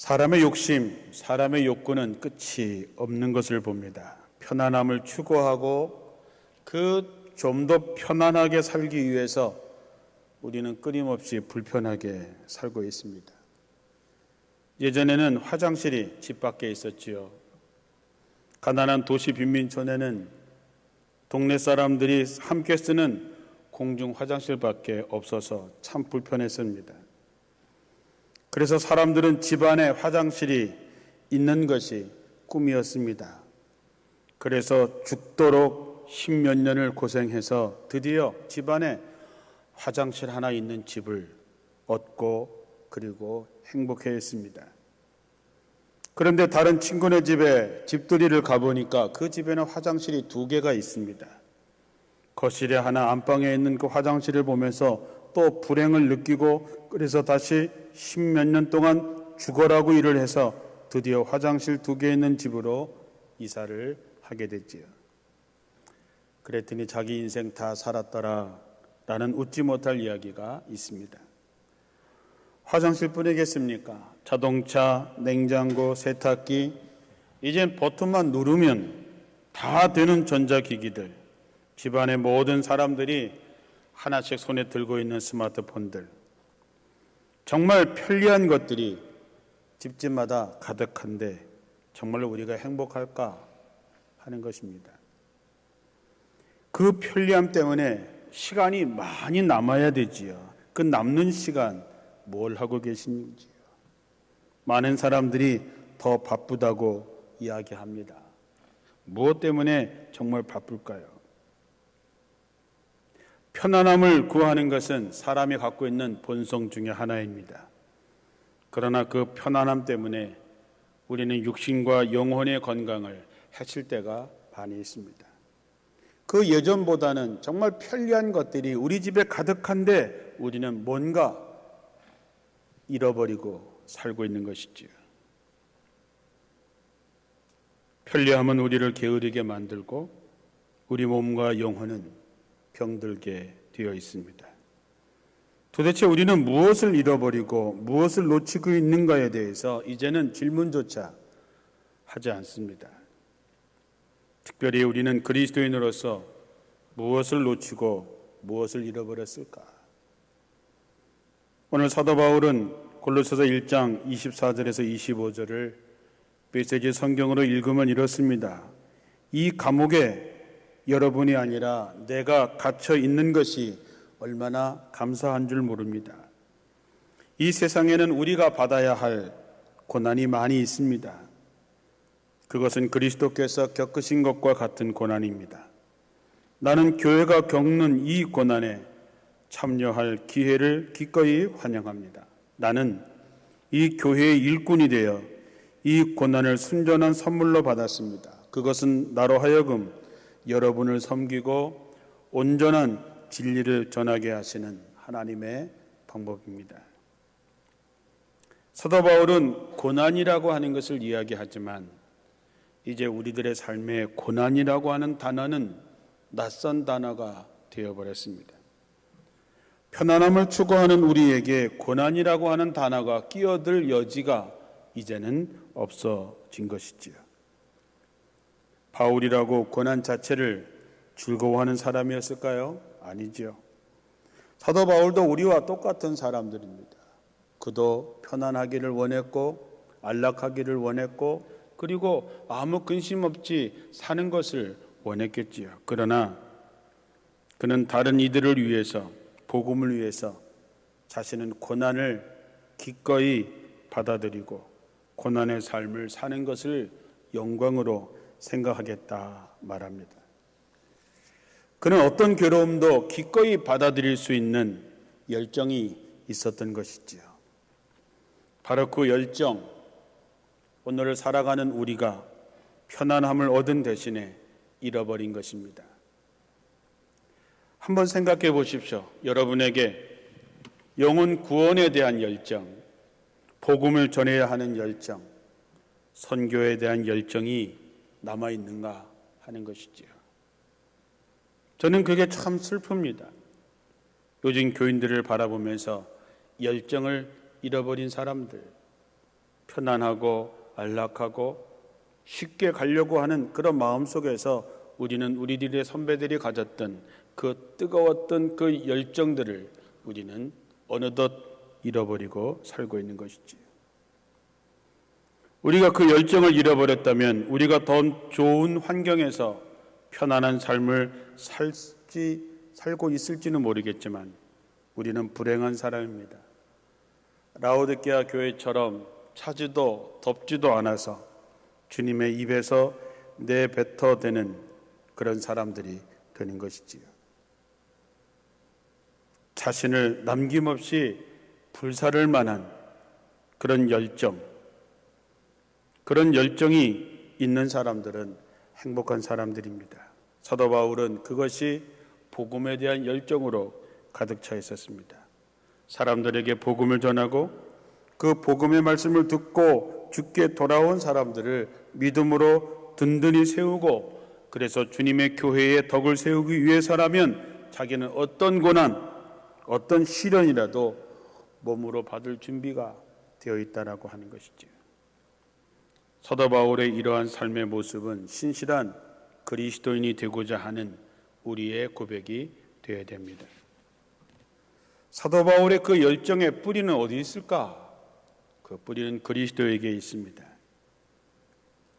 사람의 욕심, 사람의 욕구는 끝이 없는 것을 봅니다. 편안함을 추구하고 좀 더 편안하게 살기 위해서 우리는 끊임없이 불편하게 살고 있습니다. 예전에는 화장실이 집 밖에 있었지요. 가난한 도시 빈민촌에는 동네 사람들이 함께 쓰는 공중 화장실밖에 없어서 참 불편했습니다. 그래서 사람들은 집안에 화장실이 있는 것이 꿈이었습니다. 그래서 죽도록 십몇 년을 고생해서 드디어 집안에 화장실 하나 있는 집을 얻고 그리고 행복해했습니다. 그런데 다른 친구네 집에 집들이를 가보니까 그 집에는 화장실이 2개가 있습니다. 거실에 하나, 안방에 있는 그 화장실을 보면서 또 불행을 느끼고 그래서 다시 십몇 년 동안 죽어라고 일을 해서 드디어 화장실 2개 있는 집으로 이사를 하게 됐지요. 그랬더니 자기 인생 다 살았더라 라는 웃지 못할 이야기가 있습니다. 화장실뿐이겠습니까? 자동차, 냉장고, 세탁기, 이젠 버튼만 누르면 다 되는 전자기기들, 집안의 모든 사람들이 하나씩 손에 들고 있는 스마트폰들, 정말 편리한 것들이 집집마다 가득한데 정말로 우리가 행복할까 하는 것입니다. 그 편리함 때문에 시간이 많이 남아야 되지요. 그 남는 시간 뭘 하고 계신지요? 많은 사람들이 더 바쁘다고 이야기합니다. 무엇 때문에 정말 바쁠까요? 편안함을 구하는 것은 사람이 갖고 있는 본성 중에 하나입니다. 그러나 그 편안함 때문에 우리는 육신과 영혼의 건강을 해칠 때가 많이 있습니다. 그 예전보다는 정말 편리한 것들이 우리 집에 가득한데 우리는 뭔가 잃어버리고 살고 있는 것이지요. 편리함은 우리를 게으르게 만들고 우리 몸과 영혼은 병들게 되어 있습니다. 도대체 우리는 무엇을 잃어버리고 무엇을 놓치고 있는가에 대해서 이제는 질문조차 하지 않습니다. 특별히 우리는 그리스도인으로서 무엇을 놓치고 무엇을 잃어버렸을까? 오늘 사도 바울은 골로새서 1장 24절에서 25절을 메시지 성경으로 읽으면 이렇습니다. 이 감옥에 여러분이 아니라 내가 갇혀 있는 것이 얼마나 감사한 줄 모릅니다. 이 세상에는 우리가 받아야 할 고난이 많이 있습니다. 그것은 그리스도께서 겪으신 것과 같은 고난입니다. 나는 교회가 겪는 이 고난에 참여할 기회를 기꺼이 환영합니다. 나는 이 교회의 일꾼이 되어 이 고난을 순전한 선물로 받았습니다. 그것은 나로 하여금 여러분을 섬기고 온전한 진리를 전하게 하시는 하나님의 방법입니다. 사도 바울은 고난이라고 하는 것을 이야기하지만 이제 우리들의 삶에 고난이라고 하는 단어는 낯선 단어가 되어버렸습니다. 편안함을 추구하는 우리에게 고난이라고 하는 단어가 끼어들 여지가 이제는 없어진 것이지요. 바울이라고 고난 자체를 즐거워하는 사람이었을까요? 아니지요. 사도 바울도 우리와 똑같은 사람들입니다. 그도 편안하기를 원했고 안락하기를 원했고 그리고 아무 근심 없이 사는 것을 원했겠지요. 그러나 그는 다른 이들을 위해서 복음을 위해서 자신은 고난을 기꺼이 받아들이고 고난의 삶을 사는 것을 영광으로 생각하겠다 말합니다. 그는 어떤 괴로움도 기꺼이 받아들일 수 있는 열정이 있었던 것이지요. 바로 그 열정, 오늘을 살아가는 우리가 편안함을 얻은 대신에 잃어버린 것입니다. 한번 생각해 보십시오. 여러분에게 영혼 구원에 대한 열정, 복음을 전해야 하는 열정, 선교에 대한 열정이 남아있는가 하는 것이지요. 저는 그게 참 슬픕니다. 요즘 교인들을 바라보면서 열정을 잃어버린 사람들, 편안하고 안락하고 쉽게 가려고 하는 그런 마음 속에서 우리는 우리들의 선배들이 가졌던 그 뜨거웠던 그 열정들을 우리는 어느덧 잃어버리고 살고 있는 것이지요. 우리가 그 열정을 잃어버렸다면 우리가 더 좋은 환경에서 편안한 삶을 살고 있을지는 모르겠지만 우리는 불행한 사람입니다. 라오디게아 교회처럼 차지도 덥지도 않아서 주님의 입에서 내뱉어대는 그런 사람들이 되는 것이지요. 자신을 남김없이 불사를 만한 그런 열정이 있는 사람들은 행복한 사람들입니다. 사도 바울은 그것이 복음에 대한 열정으로 가득 차 있었습니다. 사람들에게 복음을 전하고 그 복음의 말씀을 듣고 주께 돌아온 사람들을 믿음으로 든든히 세우고, 그래서 주님의 교회의 덕을 세우기 위해서라면 자기는 어떤 고난, 어떤 시련이라도 몸으로 받을 준비가 되어 있다라고 하는 것이죠. 사도 바울의 이러한 삶의 모습은 신실한 그리스도인이 되고자 하는 우리의 고백이 되어야 됩니다. 사도 바울의 그 열정의 뿌리는 어디 있을까? 그 뿌리는 그리스도에게 있습니다.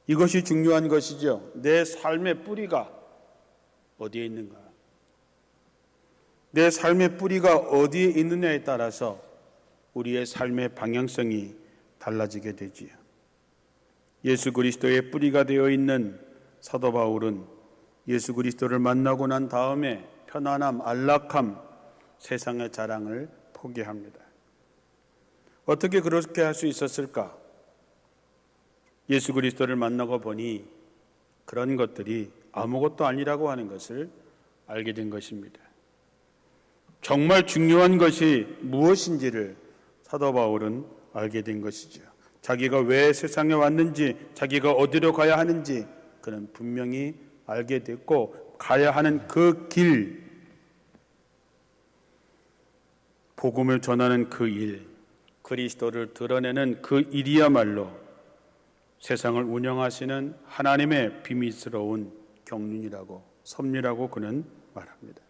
이것이 중요한 것이죠. 내 삶의 뿌리가 어디에 있는가? 내 삶의 뿌리가 어디에 있느냐에 따라서 우리의 삶의 방향성이 달라지게 되지요. 예수 그리스도의 뿌리가 되어 있는 사도 바울은 예수 그리스도를 만나고 난 다음에 편안함, 안락함, 세상의 자랑을 포기합니다. 어떻게 그렇게 할 수 있었을까? 예수 그리스도를 만나고 보니 그런 것들이 아무것도 아니라고 하는 것을 알게 된 것입니다. 정말 중요한 것이 무엇인지를 사도 바울은 알게 된 것이죠. 자기가 왜 세상에 왔는지, 자기가 어디로 가야 하는지 그는 분명히 알게 됐고, 가야 하는 그 길, 복음을 전하는 그 일, 그리스도를 드러내는 그 일이야말로 세상을 운영하시는 하나님의 비밀스러운 경륜이라고, 섭리라고 그는 말합니다.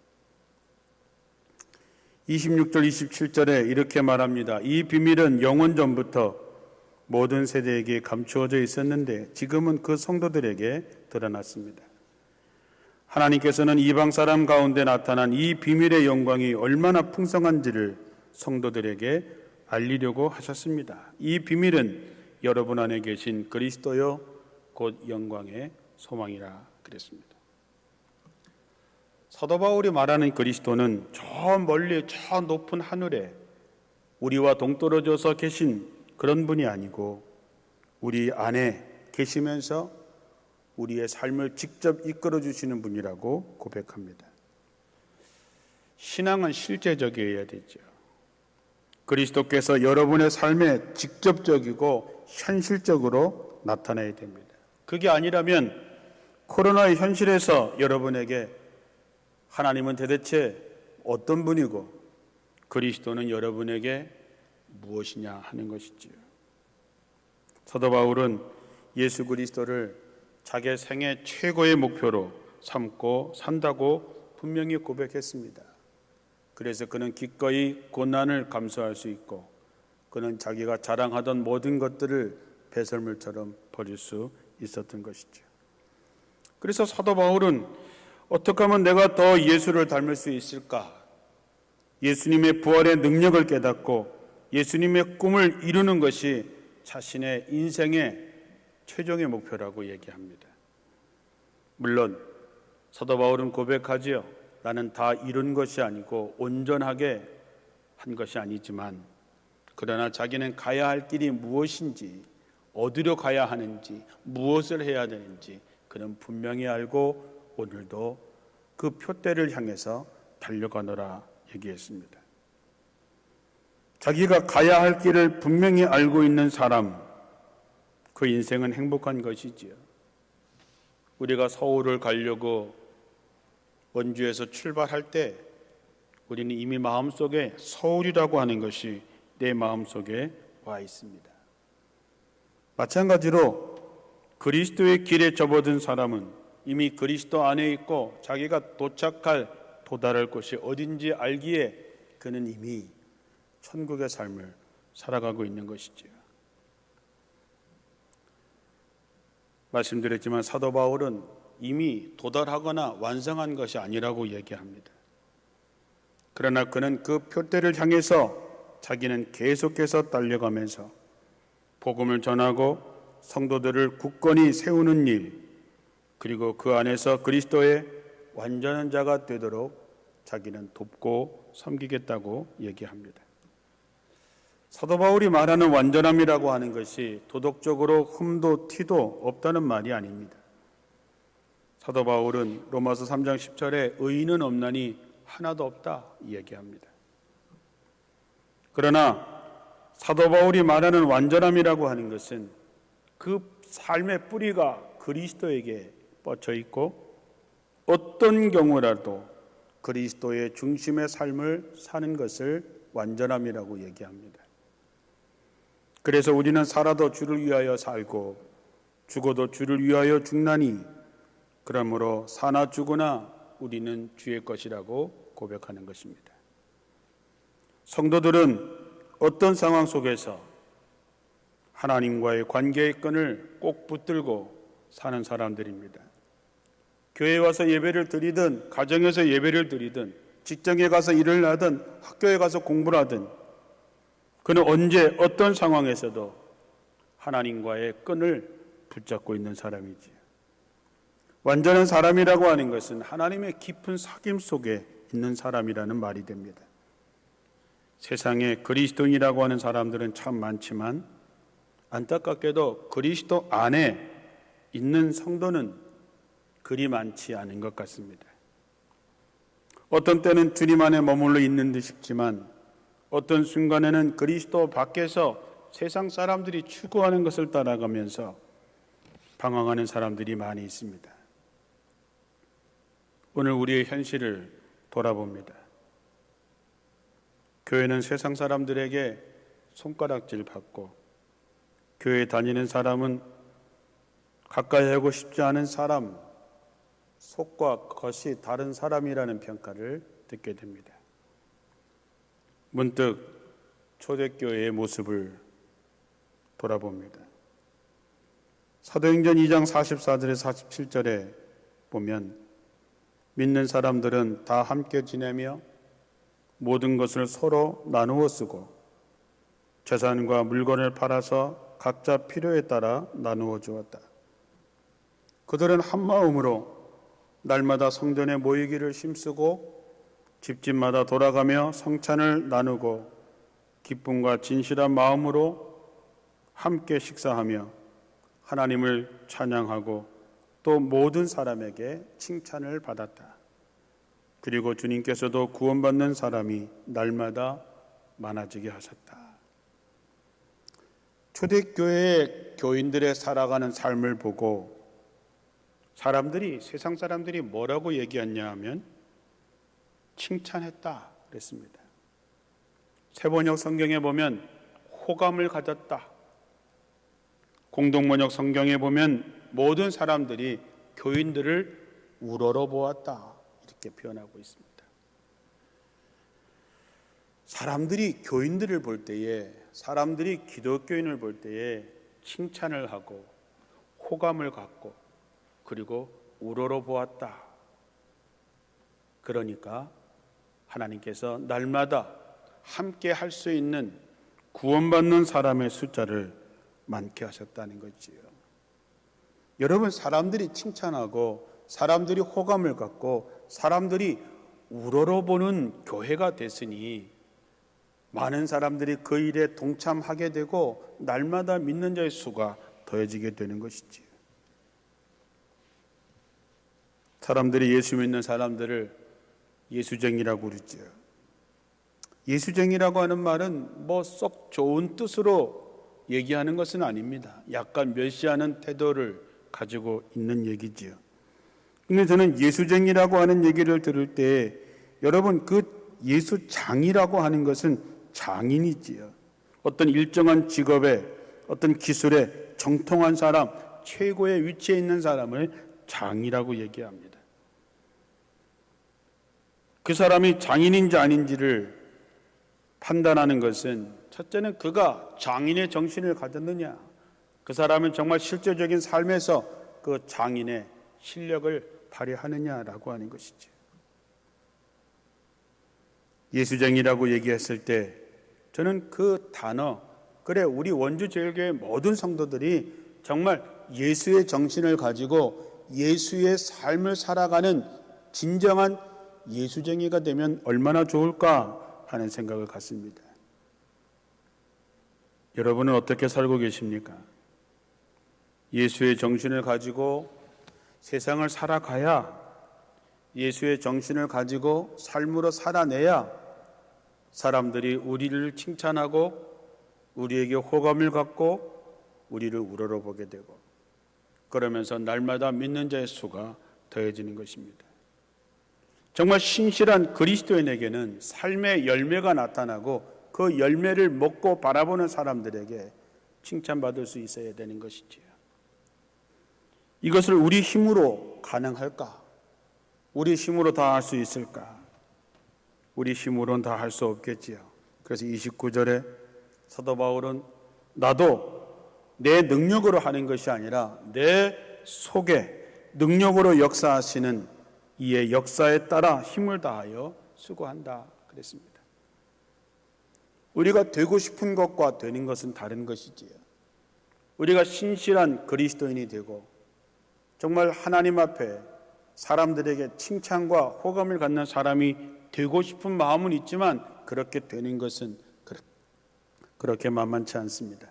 26절 27절에 이렇게 말합니다. 이 비밀은 영원 전부터 모든 세대에게 감추어져 있었는데 지금은 그 성도들에게 드러났습니다. 하나님께서는 이방 사람 가운데 나타난 이 비밀의 영광이 얼마나 풍성한지를 성도들에게 알리려고 하셨습니다. 이 비밀은 여러분 안에 계신 그리스도요 곧 영광의 소망이라 그랬습니다. 사도 바울이 말하는 그리스도는 저 멀리 저 높은 하늘에 우리와 동떨어져서 계신 그런 분이 아니고 우리 안에 계시면서 우리의 삶을 직접 이끌어 주시는 분이라고 고백합니다. 신앙은 실제적이어야 되죠. 그리스도께서 여러분의 삶에 직접적이고 현실적으로 나타나야 됩니다. 그게 아니라면 코로나의 현실에서 여러분에게 하나님은 도대체 어떤 분이고 그리스도는 여러분에게 무엇이냐 하는 것이지요. 사도 바울은 예수 그리스도를 자기 생애 최고의 목표로 삼고 산다고 분명히 고백했습니다. 그래서 그는 기꺼이 고난을 감수할 수 있고 그는 자기가 자랑하던 모든 것들을 배설물처럼 버릴 수 있었던 것이죠. 그래서 사도 바울은 어떻게 하면 내가 더 예수를 닮을 수 있을까? 예수님의 부활의 능력을 깨닫고 예수님의 꿈을 이루는 것이 자신의 인생의 최종의 목표라고 얘기합니다. 물론 사도 바울은 고백하지요. 나는 다 이룬 것이 아니고 온전하게 한 것이 아니지만 그러나 자기는 가야 할 길이 무엇인지, 어디로 가야 하는지, 무엇을 해야 되는지 그는 분명히 알고 오늘도 그 표대를 향해서 달려가노라 얘기했습니다. 자기가 가야 할 길을 분명히 알고 있는 사람, 그 인생은 행복한 것이지요. 우리가 서울을 가려고 원주에서 출발할 때 우리는 이미 마음속에 서울이라고 하는 것이 내 마음속에 와 있습니다. 마찬가지로 그리스도의 길에 접어든 사람은 이미 그리스도 안에 있고 자기가 도달할 곳이 어딘지 알기에 그는 이미 천국의 삶을 살아가고 있는 것이지요. 말씀드렸지만 사도 바울은 이미 도달하거나 완성한 것이 아니라고 얘기합니다. 그러나 그는 그 표대를 향해서 자기는 계속해서 달려가면서 복음을 전하고 성도들을 굳건히 세우는 일, 그리고 그 안에서 그리스도의 완전한 자가 되도록 자기는 돕고 섬기겠다고 얘기합니다. 사도 바울이 말하는 완전함이라고 하는 것이 도덕적으로 흠도 티도 없다는 말이 아닙니다. 사도 바울은 로마서 3장 10절에 의인은 없나니 하나도 없다 얘기합니다. 그러나 사도 바울이 말하는 완전함이라고 하는 것은 그 삶의 뿌리가 그리스도에게 뻗쳐 있고 어떤 경우라도 그리스도의 중심의 삶을 사는 것을 완전함이라고 얘기합니다. 그래서 우리는 살아도 주를 위하여 살고 죽어도 주를 위하여 죽나니 그러므로 사나 죽으나 우리는 주의 것이라고 고백하는 것입니다. 성도들은 어떤 상황 속에서 하나님과의 관계의 끈을 꼭 붙들고 사는 사람들입니다. 교회에 와서 예배를 드리든 가정에서 예배를 드리든 직장에 가서 일을 하든 학교에 가서 공부를 하든 그는 언제 어떤 상황에서도 하나님과의 끈을 붙잡고 있는 사람이지요. 완전한 사람이라고 하는 것은 하나님의 깊은 사귐 속에 있는 사람이라는 말이 됩니다. 세상에 그리스도인이라고 하는 사람들은 참 많지만 안타깝게도 그리스도 안에 있는 성도는 그리 많지 않은 것 같습니다. 어떤 때는 주님 안에 머물러 있는 듯 싶지만 어떤 순간에는 그리스도 밖에서 세상 사람들이 추구하는 것을 따라가면서 방황하는 사람들이 많이 있습니다. 오늘 우리의 현실을 돌아봅니다. 교회는 세상 사람들에게 손가락질 받고 교회 다니는 사람은 가까이 하고 싶지 않은 사람, 속과 겉이 다른 사람이라는 평가를 듣게 됩니다. 문득 초대교회의 모습을 돌아봅니다. 사도행전 2장 44절에서 47절에 보면 믿는 사람들은 다 함께 지내며 모든 것을 서로 나누어 쓰고 재산과 물건을 팔아서 각자 필요에 따라 나누어 주었다. 그들은 한 마음으로 날마다 성전에 모이기를 힘쓰고 집집마다 돌아가며 성찬을 나누고 기쁨과 진실한 마음으로 함께 식사하며 하나님을 찬양하고 또 모든 사람에게 칭찬을 받았다. 그리고 주님께서도 구원받는 사람이 날마다 많아지게 하셨다. 초대교회의 교인들의 살아가는 삶을 보고 세상 사람들이 뭐라고 얘기했냐 하면 칭찬했다 그랬습니다. 세번역 성경에 보면 호감을 가졌다. 공동번역 성경에 보면 모든 사람들이 교인들을 우러러 보았다 이렇게 표현하고 있습니다. 사람들이 교인들을 볼 때에, 사람들이 기독교인을 볼 때에 칭찬을 하고 호감을 갖고 그리고 우러러 보았다. 그러니까 하나님께서 날마다 함께 할 수 있는 구원받는 사람의 숫자를 많게 하셨다는 거지요. 여러분, 사람들이 칭찬하고 사람들이 호감을 갖고 사람들이 우러러보는 교회가 됐으니 많은 사람들이 그 일에 동참하게 되고 날마다 믿는 자의 수가 더해지게 되는 것이지요. 사람들이 예수 믿는 사람들을 예수쟁이라고 그러죠. 예수쟁이라고 하는 말은 뭐 썩 좋은 뜻으로 얘기하는 것은 아닙니다. 약간 멸시하는 태도를 가지고 있는 얘기지요. 근데 저는 예수쟁이라고 하는 얘기를 들을 때 여러분, 그 예수장이라고 하는 것은 장인이지요. 어떤 일정한 직업에 어떤 기술에 정통한 사람, 최고의 위치에 있는 사람을 장이라고 얘기합니다. 그 사람이 장인인지 아닌지를 판단하는 것은 첫째는 그가 장인의 정신을 가졌느냐, 그 사람은 정말 실제적인 삶에서 그 장인의 실력을 발휘하느냐라고 하는 것이죠. 예수쟁이라고 얘기했을 때 저는 그 단어, 그래 우리 원주제일교회 모든 성도들이 정말 예수의 정신을 가지고 예수의 삶을 살아가는 진정한 예수쟁이가 되면 얼마나 좋을까 하는 생각을 갖습니다. 여러분은 어떻게 살고 계십니까? 예수의 정신을 가지고 세상을 살아가야, 예수의 정신을 가지고 삶으로 살아내야 사람들이 우리를 칭찬하고 우리에게 호감을 갖고 우리를 우러러보게 되고, 그러면서 날마다 믿는 자의 수가 더해지는 것입니다. 정말 신실한 그리스도인에게는 삶의 열매가 나타나고 그 열매를 먹고 바라보는 사람들에게 칭찬받을 수 있어야 되는 것이지요. 이것을 우리 힘으로 가능할까? 우리 힘으로 다 할 수 있을까? 우리 힘으로는 다 할 수 없겠지요. 그래서 29절에 사도 바울은 나도 내 능력으로 하는 것이 아니라 내 속에 능력으로 역사하시는 이의 역사에 따라 힘을 다하여 수고한다 그랬습니다. 우리가 되고 싶은 것과 되는 것은 다른 것이지요. 우리가 신실한 그리스도인이 되고 정말 하나님 앞에 사람들에게 칭찬과 호감을 갖는 사람이 되고 싶은 마음은 있지만 그렇게 되는 것은 그렇게 만만치 않습니다.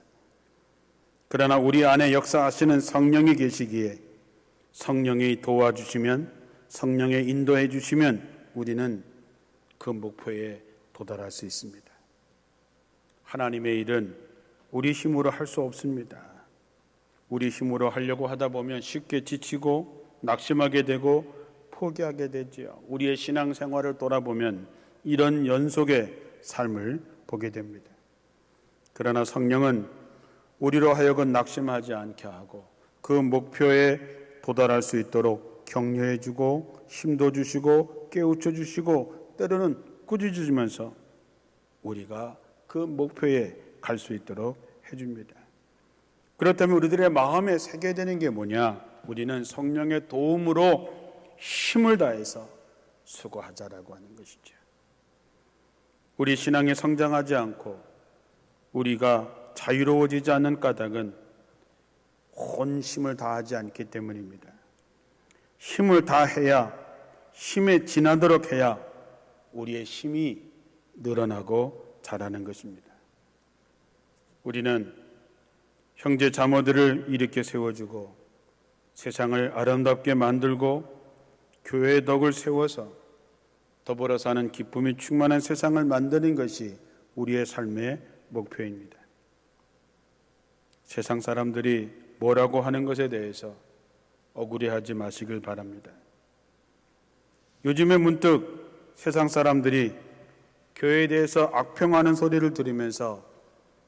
그러나 우리 안에 역사하시는 성령이 계시기에 성령이 도와주시면, 성령에 인도해 주시면 우리는 그 목표에 도달할 수 있습니다. 하나님의 일은 우리 힘으로 할 수 없습니다. 우리 힘으로 하려고 하다 보면 쉽게 지치고 낙심하게 되고 포기하게 되지요. 우리의 신앙생활을 돌아보면 이런 연속의 삶을 보게 됩니다. 그러나 성령은 우리로 하여금 낙심하지 않게 하고 그 목표에 도달할 수 있도록 격려해 주고 힘도 주시고 깨우쳐 주시고 때로는 꾸짖으시면서 우리가 그 목표에 갈 수 있도록 해줍니다. 그렇다면 우리들의 마음에 새겨야 되는 게 뭐냐? 우리는 성령의 도움으로 힘을 다해서 수고하자라고 하는 것이죠. 우리 신앙이 성장하지 않고 우리가 자유로워지지 않는 까닭은 온 힘을 다하지 않기 때문입니다. 힘을 다해야, 힘에 지나도록 해야 우리의 힘이 늘어나고 자라는 것입니다. 우리는 형제 자매들을 일으켜 세워주고 세상을 아름답게 만들고 교회의 덕을 세워서 더불어 사는 기쁨이 충만한 세상을 만드는 것이 우리의 삶의 목표입니다. 세상 사람들이 뭐라고 하는 것에 대해서 억울해하지 마시길 바랍니다. 요즘에 문득 세상 사람들이 교회에 대해서 악평하는 소리를 들으면서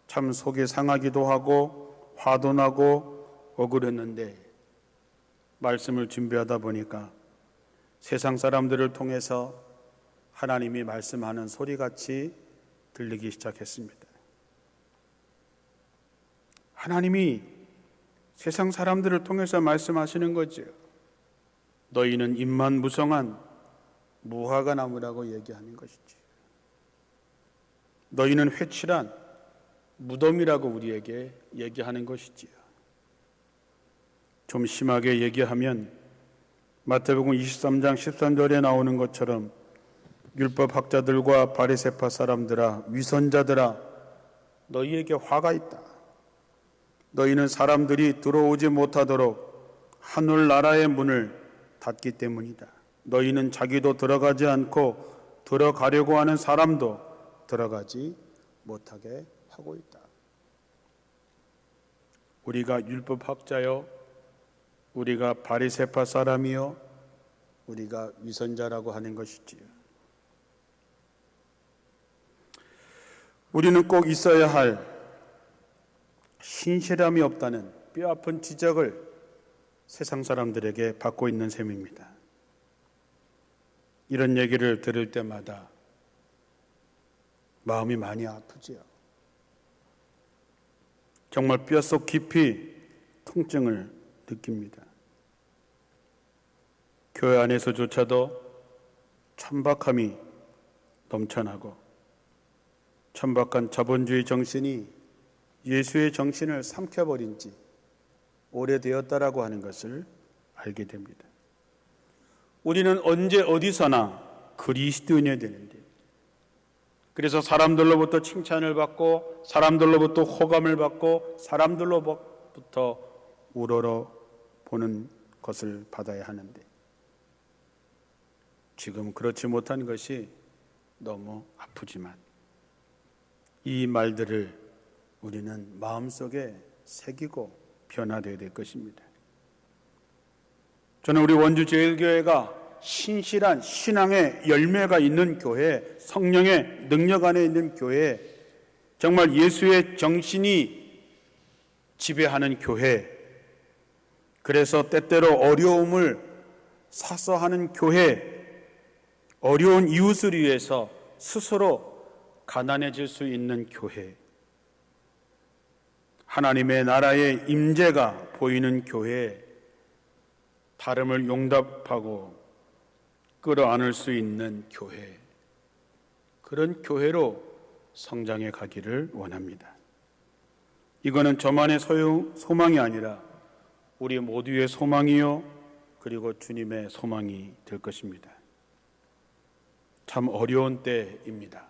참 속이 상하기도 하고 화도 나고 억울했는데 말씀을 준비하다 보니까 세상 사람들을 통해서 하나님이 말씀하는 소리같이 들리기 시작했습니다. 하나님이 세상 사람들을 통해서 말씀하시는 거죠. 너희는 입만 무성한 무화과 나무라고 얘기하는 것이지. 너희는 회칠한 무덤이라고 우리에게 얘기하는 것이지요. 좀 심하게 얘기하면 마태복음 23장 13절에 나오는 것처럼 율법학자들과 바리새파 사람들아, 위선자들아, 너희에게 화가 있다. 너희는 사람들이 들어오지 못하도록 하늘나라의 문을 닫기 때문이다. 너희는 자기도 들어가지 않고 들어가려고 하는 사람도 들어가지 못하게 하고 있다. 우리가 율법학자요, 우리가 바리새파 사람이요, 우리가 위선자라고 하는 것이지요. 우리는 꼭 있어야 할 신실함이 없다는 뼈아픈 지적을 세상 사람들에게 받고 있는 셈입니다. 이런 얘기를 들을 때마다 마음이 많이 아프지요. 정말 뼛속 깊이 통증을 느낍니다. 교회 안에서조차도 천박함이 넘쳐나고 천박한 자본주의 정신이 예수의 정신을 삼켜버린 지 오래되었다라고 하는 것을 알게 됩니다. 우리는 언제 어디서나 그리스도인이 되는데, 그래서 사람들로부터 칭찬을 받고 사람들로부터 호감을 받고 사람들로부터 우러러 보는 것을 받아야 하는데, 지금 그렇지 못한 것이 너무 아프지만 이 말들을 우리는 마음속에 새기고 변화되어야 될 것입니다. 저는 우리 원주제일교회가 신실한 신앙의 열매가 있는 교회, 성령의 능력 안에 있는 교회, 정말 예수의 정신이 지배하는 교회, 그래서 때때로 어려움을 사서하는 교회, 어려운 이웃을 위해서 스스로 가난해질 수 있는 교회, 하나님의 나라의 임재가 보이는 교회, 다름을 용납하고 끌어안을 수 있는 교회, 그런 교회로 성장해 가기를 원합니다. 이거는 저만의 소망이 아니라 우리 모두의 소망이요, 그리고 주님의 소망이 될 것입니다. 참 어려운 때입니다.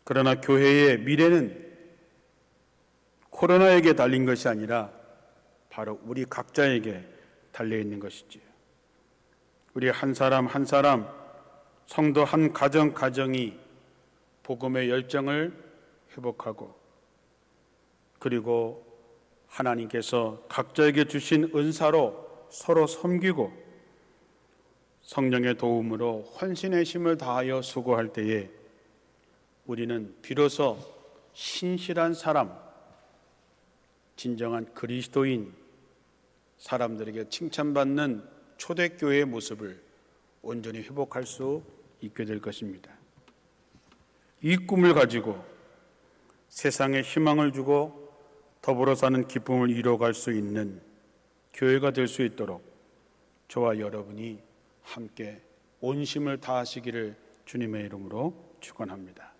그러나 교회의 미래는 코로나에게 달린 것이 아니라 바로 우리 각자에게 달려있는 것이지요. 우리 한 사람 한 사람, 성도 한 가정 가정이 복음의 열정을 회복하고, 그리고 하나님께서 각자에게 주신 은사로 서로 섬기고 성령의 도움으로 헌신의 힘을 다하여 수고할 때에 우리는 비로소 신실한 사람, 진정한 그리스도인, 사람들에게 칭찬받는 초대교회의 모습을 온전히 회복할 수 있게 될 것입니다. 이 꿈을 가지고 세상에 희망을 주고 더불어 사는 기쁨을 이뤄갈 수 있는 교회가 될 수 있도록 저와 여러분이 함께 온심을 다하시기를 주님의 이름으로 축원합니다.